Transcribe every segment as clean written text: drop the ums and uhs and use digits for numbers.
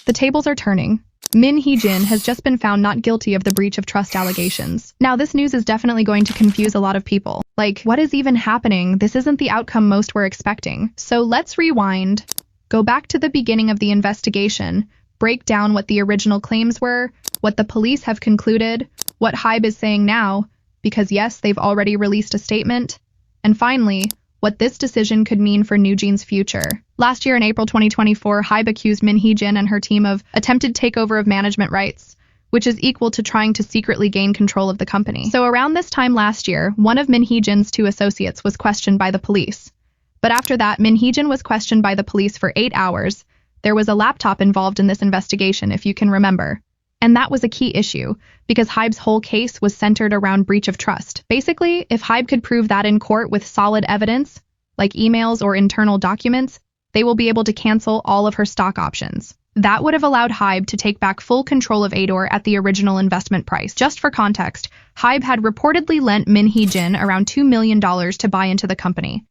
The tables are turning. Min Hee Jin has just been found not guilty of the breach of trust allegations. Now, this news is definitely going to confuse a lot of people. Like, what is even happening? This isn't the outcome most were expecting. So let's rewind, go back to the beginning of the investigation, break down what the original claims were, what the police have concluded, what Hybe is saying now, because yes, they've already released a statement, and finally, what this decision could mean for NewJeans' future. Last year in April 2024, Hybe accused Min Hee Jin and her team of attempted takeover of management rights, which is equal to trying to secretly gain control of the company. So around this time last year, one of Min Hee Jin's 2 associates was questioned by the police. But after that, Min Hee Jin was questioned by the police for 8 hours. There was a laptop involved in this investigation, if you can remember. And that was a key issue, because Hybe's whole case was centered around breach of trust. Basically, if Hybe could prove that in court with solid evidence, like emails or internal documents, they will be able to cancel all of her stock options. That would have allowed Hybe to take back full control of ADOR at the original investment price. Just for context, Hybe had reportedly lent Min Hee Jin around $2 million to buy into the company.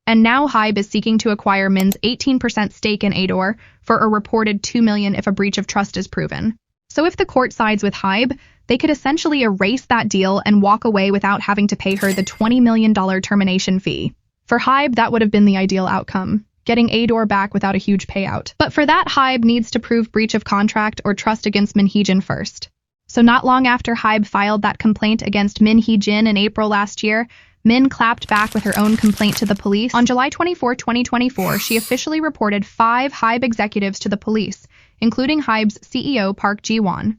And now Hybe is seeking to acquire Min's 18% stake in ADOR for a reported $2 million if a breach of trust is proven. So if the court sides with Hybe, they could essentially erase that deal and walk away without having to pay her the $20 million termination fee. For Hybe, that would have been the ideal outcome, getting ADOR back without a huge payout. But for that, Hybe needs to prove breach of contract or trust against Min Hee Jin first. So not long after Hybe filed that complaint against Min Hee Jin in April last year, Min clapped back with her own complaint to the police. On July 24, 2024, she officially reported 5 Hybe executives to the police, including Hybe's CEO Park Ji-won.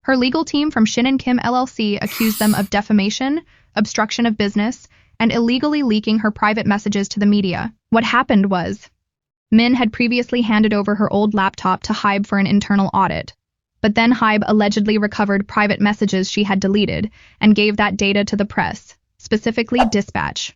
Her legal team from Shin & Kim LLC accused them of defamation, obstruction of business, and illegally leaking her private messages to the media. What happened was, Min had previously handed over her old laptop to Hybe for an internal audit, but then Hybe allegedly recovered private messages she had deleted and gave that data to the press, specifically Dispatch.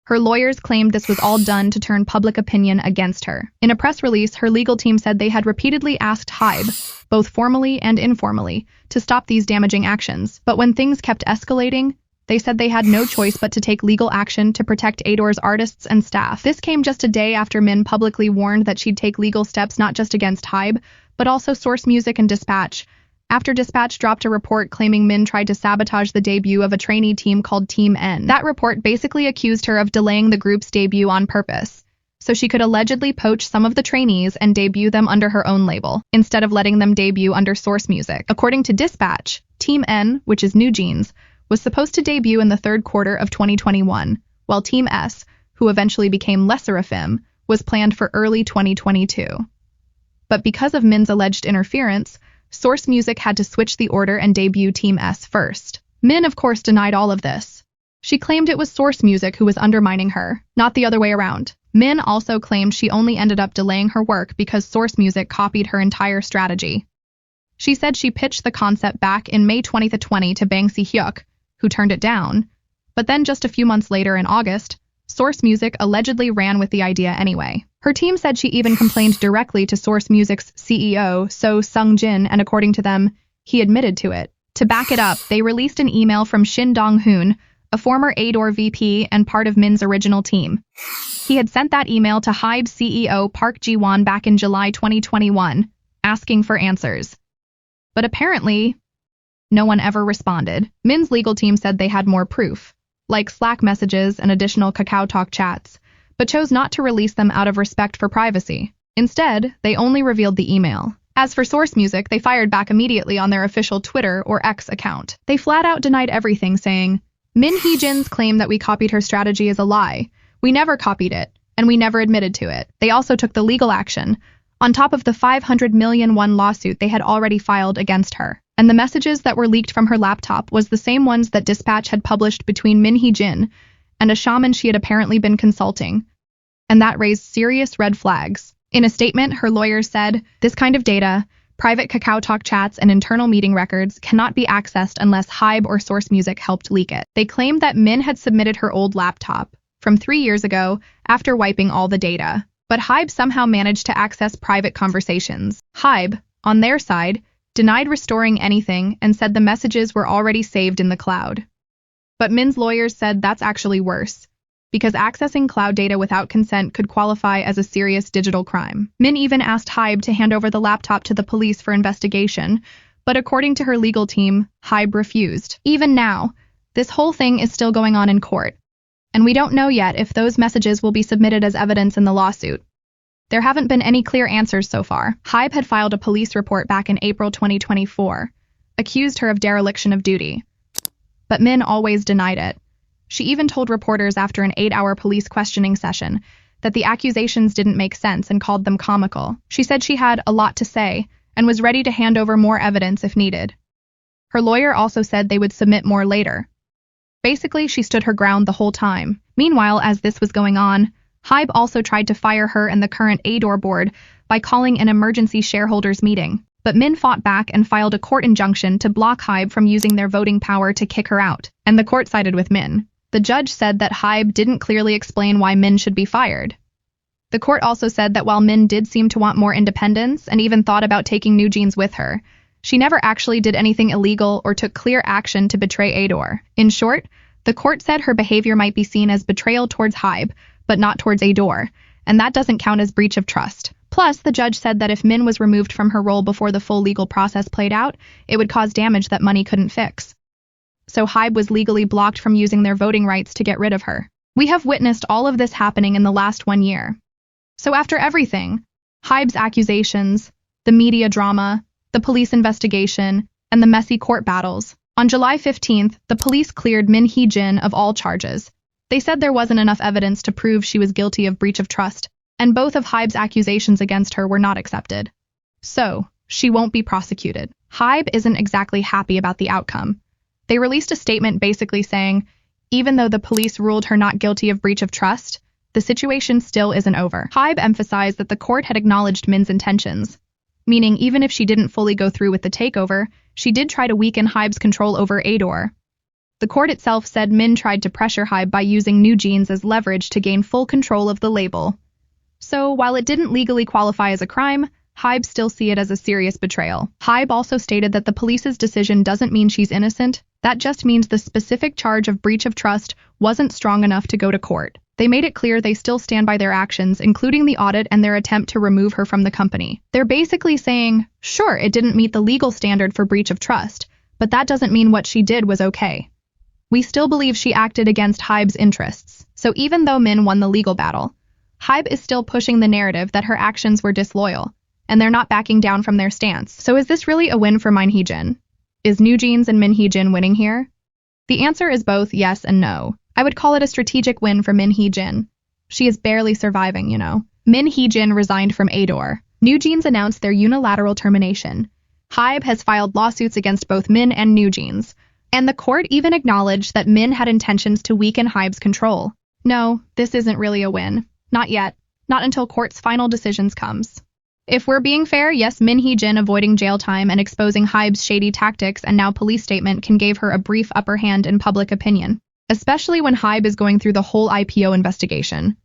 Her lawyers claimed this was all done to turn public opinion against her. In a press release, her legal team said they had repeatedly asked Hybe, both formally and informally, to stop these damaging actions. But when things kept escalating, they said they had no choice but to take legal action to protect ADOR's artists and staff. This came just a day after Min publicly warned that she'd take legal steps not just against Hybe, but also Source Music and Dispatch, after Dispatch dropped a report claiming Min tried to sabotage the debut of a trainee team called Team N. That report basically accused her of delaying the group's debut on purpose, so she could allegedly poach some of the trainees and debut them under her own label, instead of letting them debut under Source Music. According to Dispatch, Team N, which is NewJeans, was supposed to debut in the 3rd quarter of 2021, while Team S, who eventually became Lesser FM, was planned for early 2022. But because of Min's alleged interference, Source Music had to switch the order and debut Team S first. Min, of course, denied all of this. She claimed it was Source Music who was undermining her, not the other way around. Min also claimed she only ended up delaying her work because Source Music copied her entire strategy. She said she pitched the concept back in May 2020 to Bang Si-hyuk, who turned it down, but then just a few months later in August, Source Music allegedly ran with the idea anyway. Her team said she even complained directly to Source Music's CEO, So Sung-jin, and according to them, he admitted to it. To back it up, they released an email from Shin Dong-hoon, a former ADOR VP and part of Min's original team. He had sent that email to Hybe CEO Park Ji-won back in July 2021, asking for answers. But apparently, no one ever responded. Min's legal team said they had more proof, like Slack messages and additional KakaoTalk chats, but chose not to release them out of respect for privacy. Instead, they only revealed the email. As for Source Music, they fired back immediately on their official Twitter or X account. They flat out denied everything, saying, Min Hee Jin's claim that we copied her strategy is a lie. We never copied it, and we never admitted to it. They also took the legal action, on top of the 500 million won lawsuit they had already filed against her. And the messages that were leaked from her laptop was the same ones that Dispatch had published between Min Hee Jin and a shaman she had apparently been consulting. And that raised serious red flags. In a statement, her lawyers said, this kind of data, private KakaoTalk chats and internal meeting records cannot be accessed unless Hybe or Source Music helped leak it. They claimed that Min had submitted her old laptop from 3 years ago after wiping all the data. But Hybe somehow managed to access private conversations. Hybe, on their side, denied restoring anything and said the messages were already saved in the cloud. But Min's lawyers said that's actually worse, because accessing cloud data without consent could qualify as a serious digital crime. Min even asked Hybe to hand over the laptop to the police for investigation, but according to her legal team, Hybe refused. Even now, this whole thing is still going on in court, and we don't know yet if those messages will be submitted as evidence in the lawsuit. There haven't been any clear answers so far. Hybe had filed a police report back in April 2024, accused her of dereliction of duty. But Min always denied it. She even told reporters after an 8-hour police questioning session that the accusations didn't make sense and called them comical. She said she had a lot to say and was ready to hand over more evidence if needed. Her lawyer also said they would submit more later. Basically, she stood her ground the whole time. Meanwhile, as this was going on, Hybe also tried to fire her and the current ADOR board by calling an emergency shareholders meeting. But Min fought back and filed a court injunction to block Hybe from using their voting power to kick her out, and the court sided with Min. The judge said that Hybe didn't clearly explain why Min should be fired. The court also said that while Min did seem to want more independence and even thought about taking NewJeans with her, she never actually did anything illegal or took clear action to betray ADOR. In short, the court said her behavior might be seen as betrayal towards Hybe, but not towards ADOR, and that doesn't count as breach of trust. Plus, the judge said that if Min was removed from her role before the full legal process played out, it would cause damage that money couldn't fix. So Hybe was legally blocked from using their voting rights to get rid of her. We have witnessed all of this happening in the last 1 year. So after everything, Hybe's accusations, the media drama, the police investigation, and the messy court battles, on July 15th, the police cleared Min Hee Jin of all charges. They said there wasn't enough evidence to prove she was guilty of breach of trust, and both of Hybe's accusations against her were not accepted. So, she won't be prosecuted. Hybe isn't exactly happy about the outcome. They released a statement basically saying, even though the police ruled her not guilty of breach of trust, the situation still isn't over. Hybe emphasized that the court had acknowledged Min's intentions, meaning even if she didn't fully go through with the takeover, she did try to weaken Hybe's control over ADOR. The court itself said Min tried to pressure Hybe by using NewJeans as leverage to gain full control of the label. So, while it didn't legally qualify as a crime, Hybe still see it as a serious betrayal. Hybe also stated that the police's decision doesn't mean she's innocent, that just means the specific charge of breach of trust wasn't strong enough to go to court. They made it clear they still stand by their actions, including the audit and their attempt to remove her from the company. They're basically saying, sure, it didn't meet the legal standard for breach of trust, but that doesn't mean what she did was okay. We still believe she acted against Hybe's interests, so even though Min won the legal battle, Hybe is still pushing the narrative that her actions were disloyal, and they're not backing down from their stance. So is this really a win for Min Hee Jin? Is NewJeans and Min Hee Jin winning here? The answer is both yes and no. I would call it a strategic win for Min Hee Jin. She is barely surviving, you know. Min Hee Jin resigned from ADOR. NewJeans announced their unilateral termination. Hybe has filed lawsuits against both Min and NewJeans, and the court even acknowledged that Min had intentions to weaken Hybe's control. No, this isn't really a win. Not yet. Not until court's final decisions comes. If we're being fair, yes, Min Hee Jin avoiding jail time and exposing Hybe's shady tactics and now police statement can give her a brief upper hand in public opinion, especially when Hybe is going through the whole IPO investigation.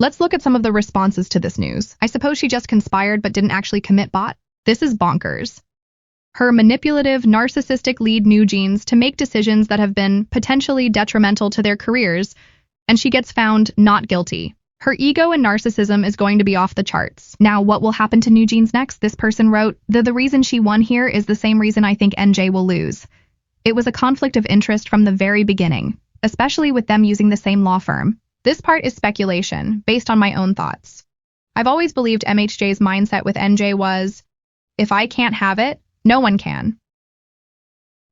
Let's look at some of the responses to this news. I suppose she just conspired but didn't actually commit bot? This is bonkers. Her manipulative, narcissistic lead NewJeans to make decisions that have been potentially detrimental to their careers, and she gets found not guilty. Her ego and narcissism is going to be off the charts. Now, what will happen to NewJeans next? This person wrote, the reason she won here is the same reason I think NJ will lose. It was a conflict of interest from the very beginning, especially with them using the same law firm. This part is speculation, based on my own thoughts. I've always believed MHJ's mindset with NJ was, if I can't have it, no one can.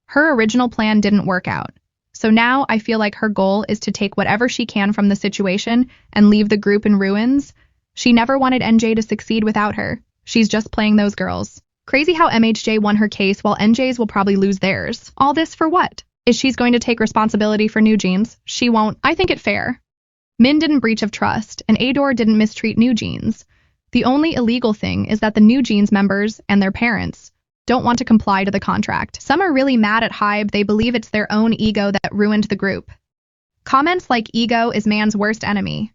Her original plan didn't work out. So now I feel like her goal is to take whatever she can from the situation and leave the group in ruins. She never wanted NJ to succeed without her. She's just playing those girls. Crazy how MHJ won her case while NJ's will probably lose theirs. All this for what? Is she's going to take responsibility for NewJeans? She won't. I think it fair. Min didn't breach of trust, and ADOR didn't mistreat NewJeans. The only illegal thing is that the NewJeans members and their parents don't want to comply to the contract. Some are really mad at Hybe. They believe it's their own ego that ruined the group. Comments like ego is man's worst enemy.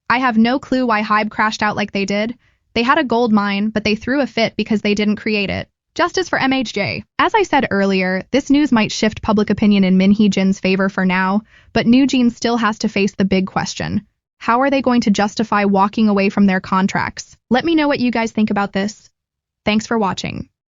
I have no clue why Hybe crashed out like they did. They had a gold mine, but they threw a fit because they didn't create it. Justice for MHJ. As I said earlier, this news might shift public opinion in Min Hee Jin's favor for now, but NewJeans still has to face the big question. How are they going to justify walking away from their contracts? Let me know what you guys think about this. Thanks for watching.